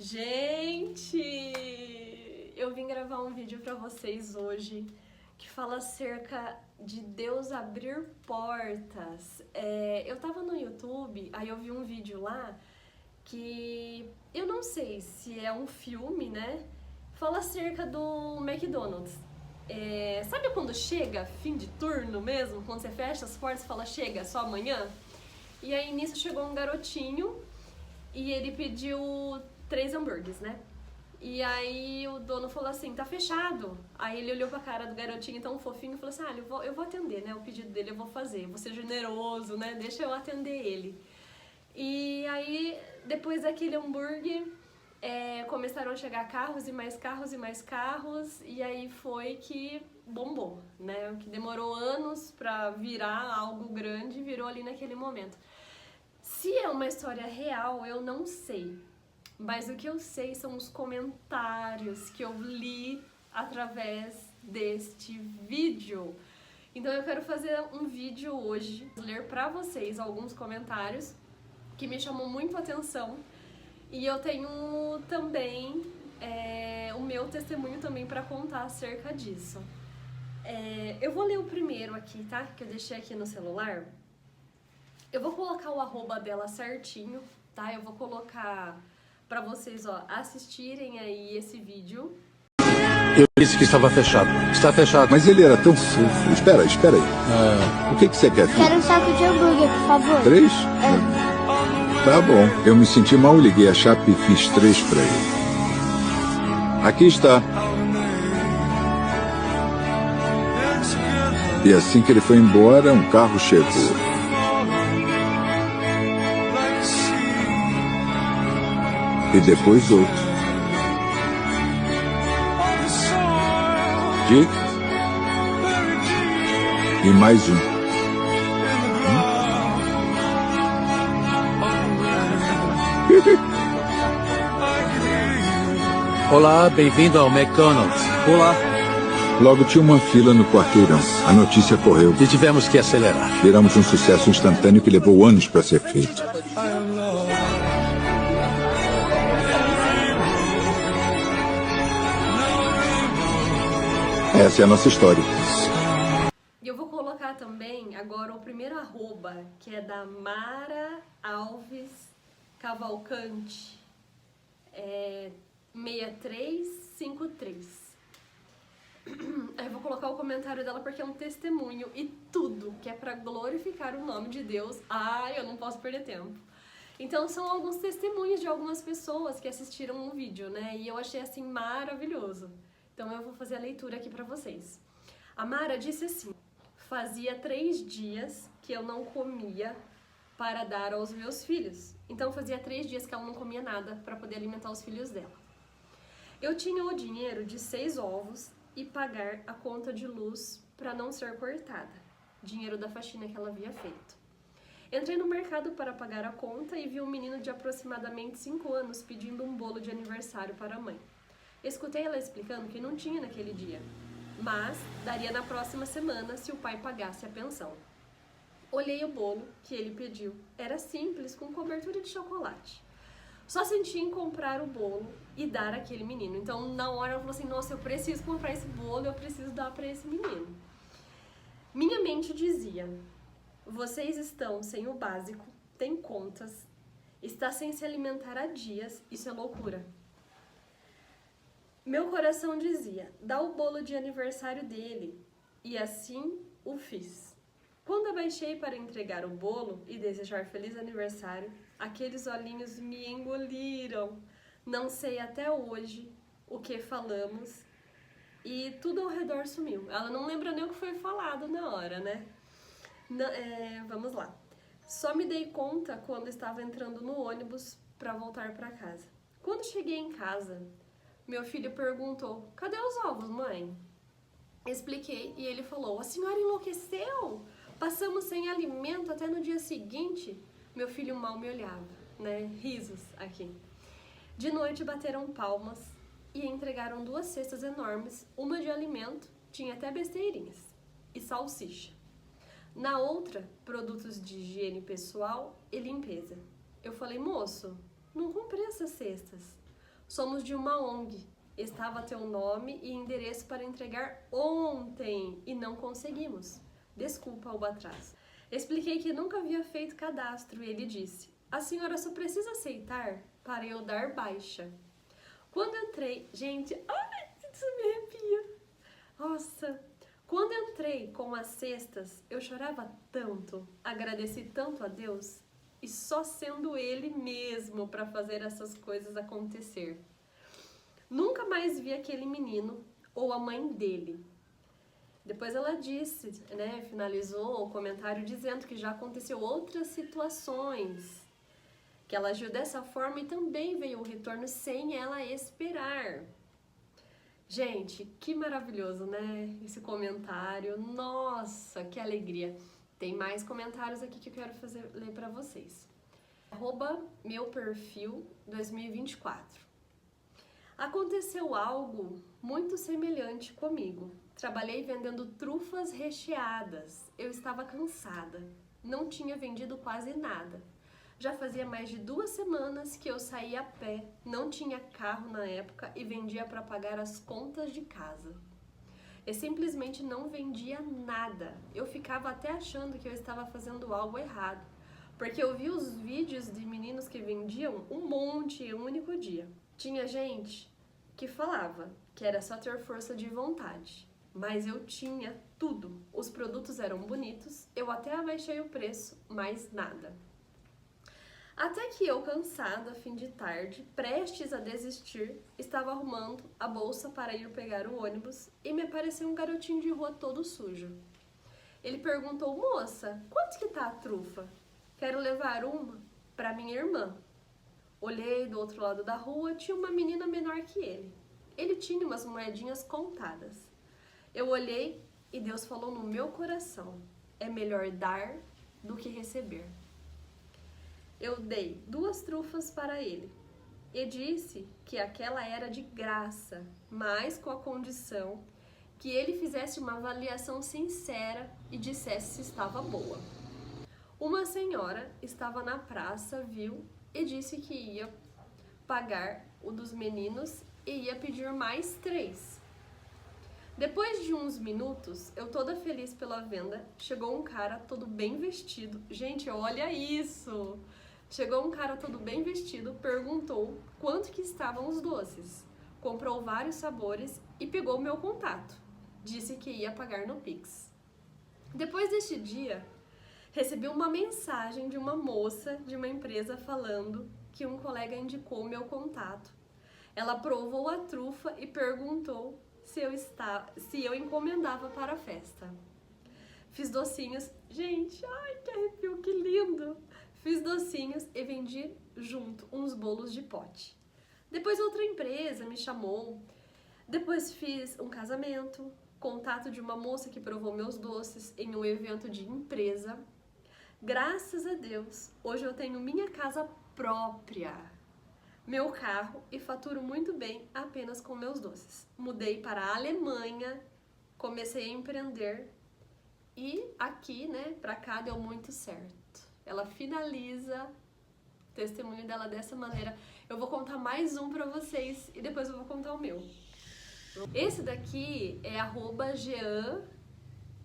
Gente, eu vim gravar um vídeo pra vocês hoje que fala acerca de Deus abrir portas. Eu tava no YouTube, aí eu vi um vídeo lá que eu não sei se é um filme, né? Fala acerca do McDonald's. Sabe quando chega fim de turno mesmo? Quando você fecha as portas e fala chega, só amanhã? E aí nisso chegou um garotinho e ele pediu 3 hambúrgueres, né? E aí o dono falou assim, tá fechado. Aí ele olhou pra cara do garotinho tão fofinho e falou assim, eu vou atender, né? O pedido dele eu vou fazer, eu vou ser generoso, né? Deixa eu atender ele. E aí, depois daquele hambúrguer, começaram a chegar carros e mais carros e mais carros. E aí foi que bombou, né? O que demorou anos pra virar algo grande, virou ali naquele momento. Se é uma história real, eu não sei. Mas o que eu sei são os comentários que eu li através deste vídeo. Então eu quero fazer um vídeo hoje, ler pra vocês alguns comentários que me chamou muito a atenção. E eu tenho também o meu testemunho também pra contar acerca disso. Eu vou ler o primeiro aqui, tá? Que eu deixei aqui no celular. Eu vou colocar o arroba dela certinho, tá? Eu vou colocar pra vocês, assistirem aí esse vídeo. Eu disse que estava fechado. Está fechado. Mas ele era tão fofo. Espera aí. O que você quer, filho? Quero um saco de hambúrguer, por favor. 3? Tá bom. Eu me senti mal, liguei a chapa e fiz 3 pra ele. Aqui está. E assim que ele foi embora, um carro chegou. E depois outro. Dick. E mais um. Olá, bem-vindo ao McDonald's. Olá. Logo tinha uma fila no quarteirão. A notícia correu. E tivemos que acelerar. Viramos um sucesso instantâneo que levou anos para ser feito. Essa é a nossa história. E eu vou colocar também agora o primeiro arroba, que é da Mara Alves Cavalcante, 6353. Aí eu vou colocar o comentário dela porque é um testemunho e tudo que é pra glorificar o nome de Deus. Eu não posso perder tempo. Então são alguns testemunhos de algumas pessoas que assistiram o vídeo, né? E eu achei assim maravilhoso. Então eu vou fazer a leitura aqui pra vocês. A Mara disse assim: fazia 3 dias que eu não comia para dar aos meus filhos. Então fazia 3 dias que ela não comia nada para poder alimentar os filhos dela. Eu tinha o dinheiro de 6 ovos e pagar a conta de luz para não ser cortada. Dinheiro da faxina que ela havia feito. Entrei no mercado para pagar a conta e vi um menino de aproximadamente 5 anos pedindo um bolo de aniversário para a mãe. Escutei ela explicando que não tinha naquele dia, mas daria na próxima semana se o pai pagasse a pensão. Olhei o bolo que ele pediu. Era simples, com cobertura de chocolate. Só senti em comprar o bolo e dar àquele menino. Então, na hora, ela falou assim, nossa, eu preciso comprar esse bolo, eu preciso dar para esse menino. Minha mente dizia, vocês estão sem o básico, têm contas, está sem se alimentar há dias, isso é loucura. Meu coração dizia, dá o bolo de aniversário dele, e assim o fiz. Quando abaixei para entregar o bolo e desejar feliz aniversário, aqueles olhinhos me engoliram. Não sei até hoje o que falamos e tudo ao redor sumiu. Ela não lembra nem o que foi falado na hora, né? Vamos lá. Só me dei conta quando estava entrando no ônibus para voltar para casa. Quando cheguei em casa, meu filho perguntou, cadê os ovos, mãe? Expliquei e ele falou, a senhora enlouqueceu? Passamos sem alimento até no dia seguinte. Meu filho mal me olhava, né? Risos aqui. De noite bateram palmas e entregaram 2 cestas enormes, uma de alimento, tinha até besteirinhas, e salsicha. Na outra, produtos de higiene pessoal e limpeza. Eu falei, moço, não comprei essas cestas. somos de uma ONG. Estava teu nome e endereço para entregar ontem e não conseguimos. Desculpa o atraso. Expliquei que nunca havia feito cadastro e ele disse: a senhora só precisa aceitar para eu dar baixa. Quando entrei, gente, ai, isso me arrepia. Nossa, quando entrei com as cestas, eu chorava tanto, agradeci tanto a Deus e só sendo Ele mesmo para fazer essas coisas acontecer. Nunca mais vi aquele menino ou a mãe dele. Depois ela disse, né, finalizou o comentário dizendo que já aconteceu outras situações, que ela agiu dessa forma e também veio o retorno sem ela esperar. Gente, que maravilhoso, né, esse comentário. Nossa, que alegria. Tem mais comentários aqui que eu quero ler para vocês. @meuperfil 2024. Aconteceu algo muito semelhante comigo. Trabalhei vendendo trufas recheadas. Eu estava cansada. Não tinha vendido quase nada. Já fazia mais de 2 semanas que eu saía a pé, não tinha carro na época e vendia para pagar as contas de casa. Eu simplesmente não vendia nada. Eu ficava até achando que eu estava fazendo algo errado, porque eu vi os vídeos de meninos que vendiam um monte em um único dia. Tinha gente que falava que era só ter força de vontade, mas eu tinha tudo. Os produtos eram bonitos, eu até abaixei o preço, mas nada. Até que eu, cansada, fim de tarde, prestes a desistir, estava arrumando a bolsa para ir pegar o ônibus e me apareceu um garotinho de rua todo sujo. Ele perguntou: moça, quanto que tá a trufa? Quero levar uma para minha irmã. Olhei do outro lado da rua, tinha uma menina menor que ele. Ele tinha umas moedinhas contadas. Eu olhei e Deus falou no meu coração: é melhor dar do que receber. Eu dei 2 trufas para ele e disse que aquela era de graça, mas com a condição que ele fizesse uma avaliação sincera e dissesse se estava boa. Uma senhora estava na praça, viu e disse que ia pagar o dos meninos e ia pedir mais 3. Depois de uns minutos, eu toda feliz pela venda, chegou um cara todo bem vestido. Gente, olha isso! Chegou um cara todo bem vestido, perguntou quanto que estavam os doces. Comprou vários sabores e pegou o meu contato. Disse que ia pagar no Pix. Depois deste dia, recebi uma mensagem de uma moça de uma empresa falando que um colega indicou o meu contato. Ela provou a trufa e perguntou se eu encomendava para a festa. Fiz docinhos. Gente, ai, que arrepio, que lindo! Fiz docinhos e vendi junto uns bolos de pote. Depois outra empresa me chamou. Depois fiz um casamento, contato de uma moça que provou meus doces em um evento de empresa. Graças a Deus, hoje eu tenho minha casa própria, meu carro e faturo muito bem apenas com meus doces. Mudei para a Alemanha, comecei a empreender e aqui, né, pra cá deu muito certo. Ela finaliza o testemunho dela dessa maneira. Eu vou contar mais um pra vocês e depois eu vou contar o meu. Esse daqui é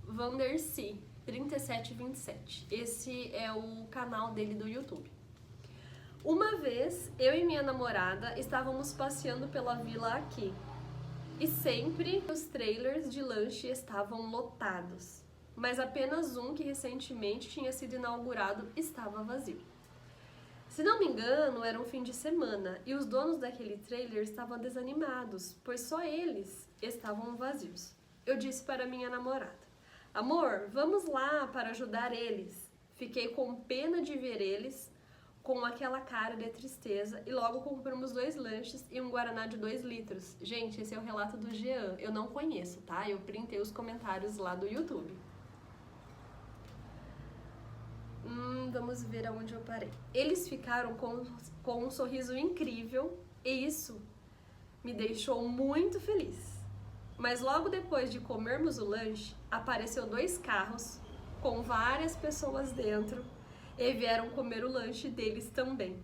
@jeanvandercy3727. Esse é o canal dele do YouTube. Uma vez, eu e minha namorada estávamos passeando pela vila aqui. E sempre os trailers de lanche estavam lotados. Mas apenas um que recentemente tinha sido inaugurado estava vazio. Se não me engano, era um fim de semana e os donos daquele trailer estavam desanimados, pois só eles estavam vazios. Eu disse para minha namorada: amor, vamos lá para ajudar eles. Fiquei com pena de ver eles com aquela cara de tristeza e logo compramos 2 lanches e um guaraná de 2 litros. Gente, esse é o relato do Jean. Eu não conheço, tá? Eu printei os comentários lá do YouTube. Vamos ver aonde eu parei. Eles ficaram com um sorriso incrível e isso me deixou muito feliz. Mas logo depois de comermos o lanche, apareceu 2 carros com várias pessoas dentro e vieram comer o lanche deles também.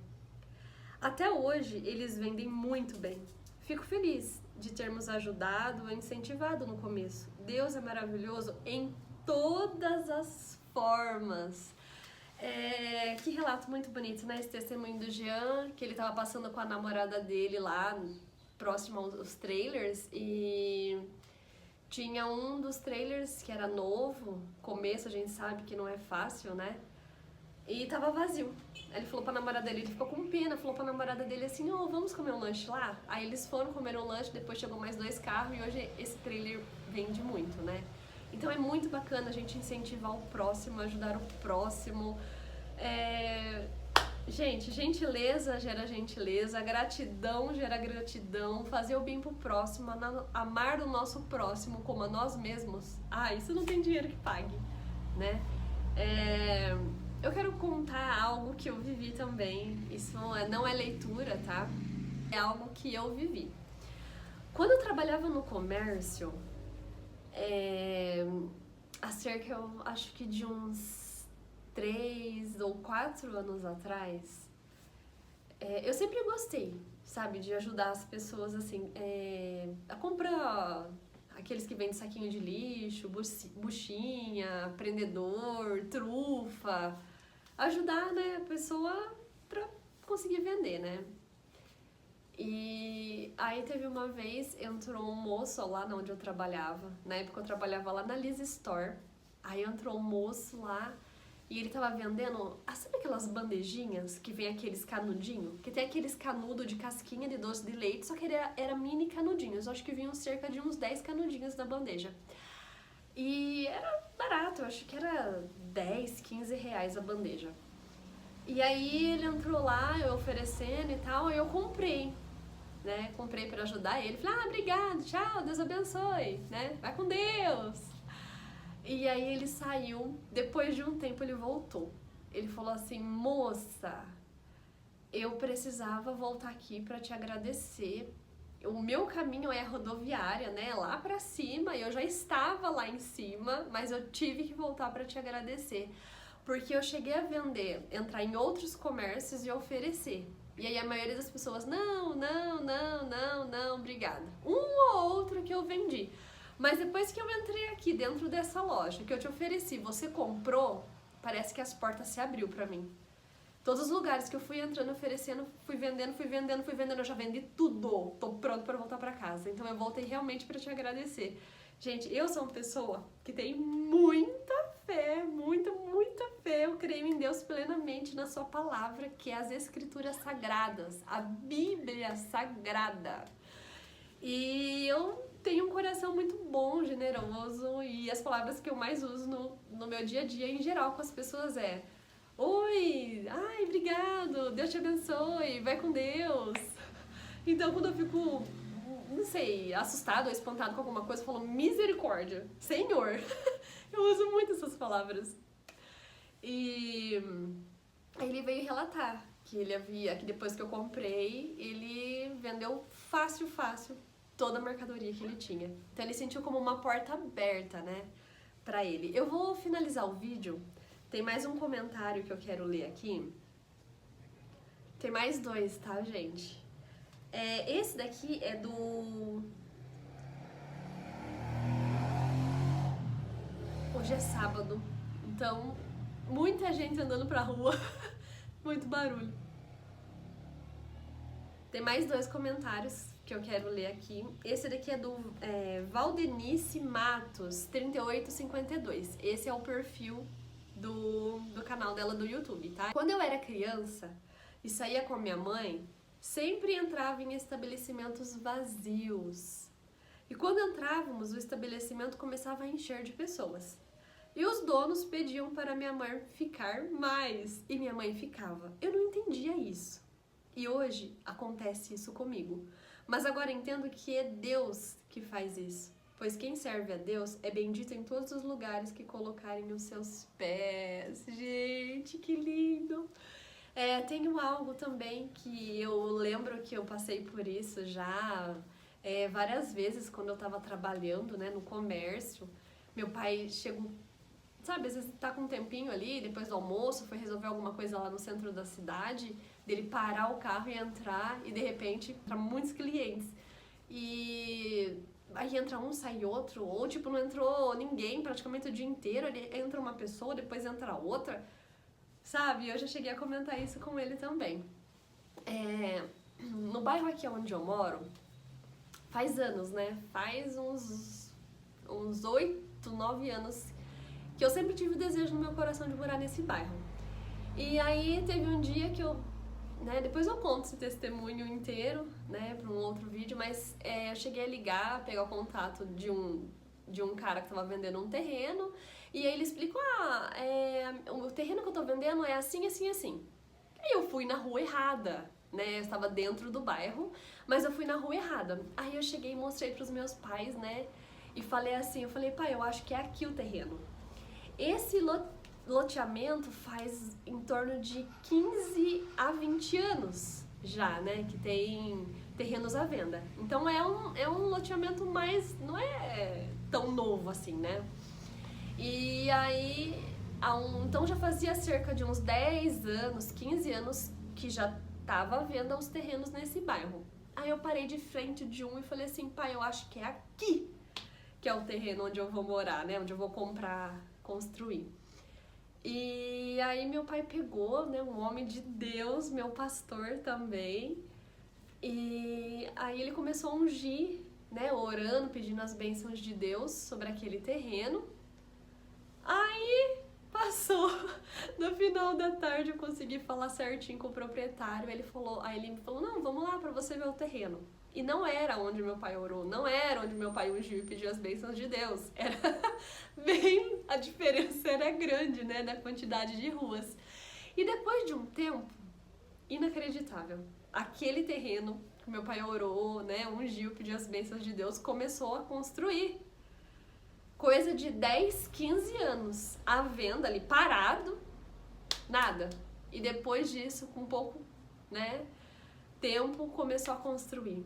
Até hoje, eles vendem muito bem. Fico feliz de termos ajudado, incentivado no começo. Deus é maravilhoso em todas as formas. Que relato muito bonito, né? Esse testemunho do Jean, que ele tava passando com a namorada dele lá, próximo aos trailers, e tinha um dos trailers que era novo, começo a gente sabe que não é fácil, né? E tava vazio. Aí ele falou pra namorada dele, ele ficou com pena, falou pra namorada dele assim, vamos comer um lanche lá? Aí eles foram comer um lanche, depois chegou mais 2 carros e hoje esse trailer vende muito, né? Então é muito bacana a gente incentivar o próximo, ajudar o próximo. Gente, gentileza gera gentileza, gratidão gera gratidão, fazer o bem pro próximo, amar o nosso próximo como a nós mesmos. Isso não tem dinheiro que pague, né? Eu quero contar algo que eu vivi também. Isso não é leitura, tá? É algo que eu vivi. Quando eu trabalhava no comércio, há cerca, eu acho que de uns 3 ou 4 anos atrás, eu sempre gostei, sabe, de ajudar as pessoas, assim, a comprar aqueles que vendem saquinho de lixo, buchinha, prendedor, trufa, ajudar, né, a pessoa pra conseguir vender, né. E aí teve uma vez, entrou um moço lá onde eu trabalhava, na época eu trabalhava lá na Liz Store, aí entrou um moço lá e ele tava vendendo, sabe aquelas bandejinhas que vem aqueles canudinhos? Que tem aqueles canudos de casquinha de doce de leite, só que era mini canudinhos, eu acho que vinham cerca de uns 10 canudinhos na bandeja. E era barato, eu acho que era 10, 15 reais a bandeja. E aí ele entrou lá, eu oferecendo e tal, aí eu comprei, né? Comprei pra ajudar ele. Falei, obrigado, tchau, Deus abençoe, né? Vai com Deus. E aí ele saiu, depois de um tempo ele voltou. Ele falou assim, moça, eu precisava voltar aqui pra te agradecer. O meu caminho é rodoviária, né? Lá pra cima, eu já estava lá em cima, mas eu tive que voltar pra te agradecer. Porque eu cheguei a vender, entrar em outros comércios e oferecer. E aí a maioria das pessoas, não, obrigada. Um ou outro que eu vendi. Mas depois que eu entrei aqui dentro dessa loja, que eu te ofereci, você comprou, parece que as portas se abriu pra mim. Todos os lugares que eu fui entrando, oferecendo, fui vendendo, eu já vendi tudo. Tô pronto pra voltar pra casa. Então eu voltei realmente pra te agradecer. Gente, eu sou uma pessoa que tem muita fé, muita fé. Eu creio em Deus plenamente, na sua palavra, que é as Escrituras Sagradas, a Bíblia Sagrada. E eu tenho um coração muito bom, generoso, e as palavras que eu mais uso no meu dia a dia, em geral, com as pessoas oi, obrigado, Deus te abençoe, vai com Deus. Então, quando eu fico, não sei, assustado ou espantado com alguma coisa, eu falo misericórdia, Senhor. Eu uso muito essas palavras. E aí ele veio relatar que que depois que eu comprei, ele vendeu fácil toda a mercadoria que ele tinha. Então ele sentiu como uma porta aberta, né, pra ele. Eu vou finalizar o vídeo. Tem mais um comentário que eu quero ler aqui. Tem mais 2, tá, gente? Esse daqui é do... Hoje é sábado, então muita gente andando pra rua, muito barulho. Tem mais 2 comentários que eu quero ler aqui. Esse daqui é do Valdenice Matos, 3852. Esse é o perfil do canal dela do YouTube, tá? Quando eu era criança e saía com a minha mãe, sempre entrava em estabelecimentos vazios. E quando entrávamos, o estabelecimento começava a encher de pessoas. E os donos pediam para minha mãe ficar mais. E minha mãe ficava. Eu não entendia isso. E hoje acontece isso comigo. Mas agora entendo que é Deus que faz isso. Pois quem serve a Deus é bendito em todos os lugares que colocarem os seus pés. Gente, que lindo! Tenho algo também que eu lembro que eu passei por isso já várias vezes quando eu estava trabalhando, né, no comércio. Meu pai chegou, sabe, às vezes tá com um tempinho ali, depois do almoço, foi resolver alguma coisa lá no centro da cidade. dele parar o carro e entrar e de repente entrar muitos clientes. E aí entra um, sai outro, ou tipo, não entrou ninguém praticamente o dia inteiro, entra uma pessoa, depois entra outra, sabe? Eu já cheguei a comentar isso com ele também. No bairro aqui onde eu moro, faz anos, né? Faz uns 8, 9 anos que eu sempre tive o desejo no meu coração de morar nesse bairro. E aí teve um dia que eu, né, depois eu conto esse testemunho inteiro, né, para um outro vídeo, mas eu cheguei a ligar, pegar o contato de um cara que tava vendendo um terreno, e aí ele explicou, o terreno que eu tô vendendo é assim, assim, assim. Aí eu fui na rua errada, né, eu estava dentro do bairro, mas eu fui na rua errada. Aí eu cheguei e mostrei pros meus pais, né, e falei assim, pai, eu acho que é aqui o terreno. Esse loteamento faz em torno de 15 a 20 anos já, né, que tem terrenos à venda. Então é um loteamento mais, não é tão novo assim, né? E aí, então já fazia cerca de uns 10 anos, 15 anos que já estava à venda os terrenos nesse bairro. Aí eu parei de frente de um e falei assim, pai, eu acho que é aqui que é o terreno onde eu vou morar, né, onde eu vou comprar, construir. E aí meu pai pegou, né, um homem de Deus, meu pastor também, e aí ele começou a ungir, né, orando, pedindo as bênçãos de Deus sobre aquele terreno. Aí passou, no final da tarde eu consegui falar certinho com o proprietário, aí ele me falou, não, vamos lá pra você ver o terreno. E não era onde meu pai orou, não era onde meu pai ungiu e pediu as bênçãos de Deus. Era bem, a diferença era grande, né, da quantidade de ruas. E depois de um tempo, inacreditável, aquele terreno que meu pai orou, né, ungiu, pediu as bênçãos de Deus, começou a construir. Coisa de 10, 15 anos, à venda ali, parado, nada. E depois disso, com pouco, né, tempo, começou a construir.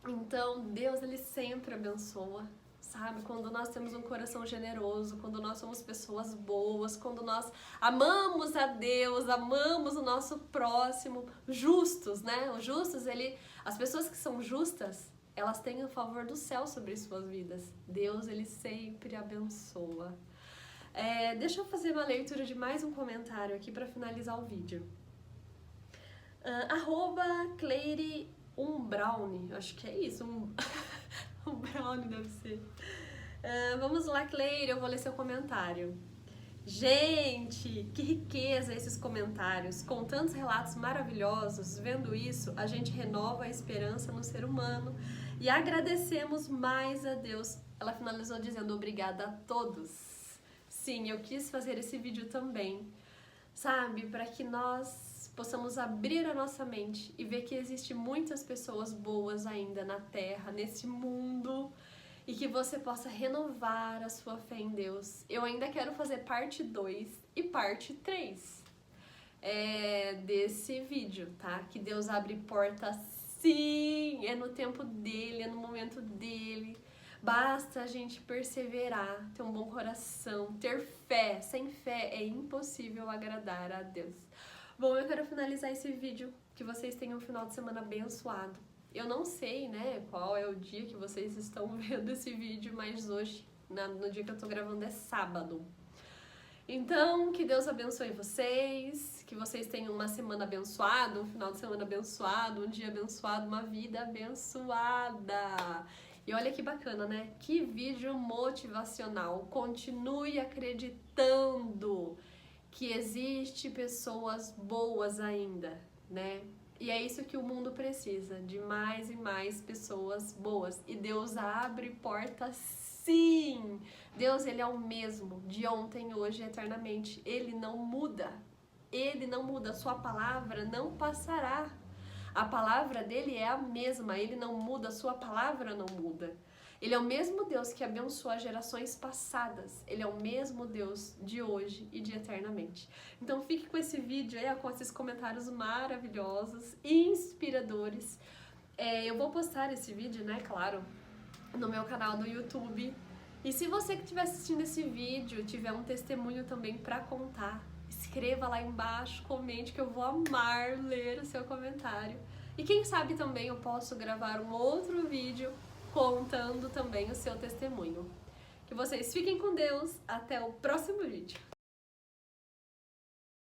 Então, Deus, ele sempre abençoa, sabe? Quando nós temos um coração generoso, quando nós somos pessoas boas, quando nós amamos a Deus, amamos o nosso próximo, justos, né? Os justos, as pessoas que são justas, elas têm o favor do céu sobre suas vidas. Deus, ele sempre abençoa. Deixa eu fazer uma leitura de mais um comentário aqui para finalizar o vídeo. @Cleire Brownie, acho que é isso, um brownie deve ser. Vamos lá, Cleire, eu vou ler seu comentário. Gente, que riqueza esses comentários, com tantos relatos maravilhosos. Vendo isso, a gente renova a esperança no ser humano e agradecemos mais a Deus. Ela finalizou dizendo obrigada a todos. Sim, eu quis fazer esse vídeo também, sabe, para que nós possamos abrir a nossa mente e ver que existem muitas pessoas boas ainda na Terra, nesse mundo, e que você possa renovar a sua fé em Deus. Eu ainda quero fazer parte 2 e parte 3 desse vídeo, tá? Que Deus abre portas, sim, é no tempo dele, é no momento dele. Basta a gente perseverar, ter um bom coração, ter fé. Sem fé é impossível agradar a Deus. Bom, eu quero finalizar esse vídeo, que vocês tenham um final de semana abençoado. Eu não sei, né, qual é o dia que vocês estão vendo esse vídeo, mas hoje, no dia que eu tô gravando, é sábado. Então, que Deus abençoe vocês, que vocês tenham uma semana abençoada, um final de semana abençoado, um dia abençoado, uma vida abençoada. E olha que bacana, né? Que vídeo motivacional. Continue acreditando que existe pessoas boas ainda, né? E é isso que o mundo precisa, de mais e mais pessoas boas. E Deus abre portas, sim! Deus, ele é o mesmo, de ontem, hoje e eternamente. Ele não muda. Ele não muda. A sua palavra não passará. A palavra dele é a mesma. Ele não muda. A sua palavra não muda. Ele é o mesmo Deus que abençoa gerações passadas. Ele é o mesmo Deus de hoje e de eternamente. Então fique com esse vídeo aí, com esses comentários maravilhosos e inspiradores. Eu vou postar esse vídeo, né, claro, no meu canal do YouTube. E se você que estiver assistindo esse vídeo tiver um testemunho também para contar, escreva lá embaixo, comente que eu vou amar ler o seu comentário. E quem sabe também eu posso gravar um outro vídeo contando também o seu testemunho. Que vocês fiquem com Deus, até o próximo vídeo.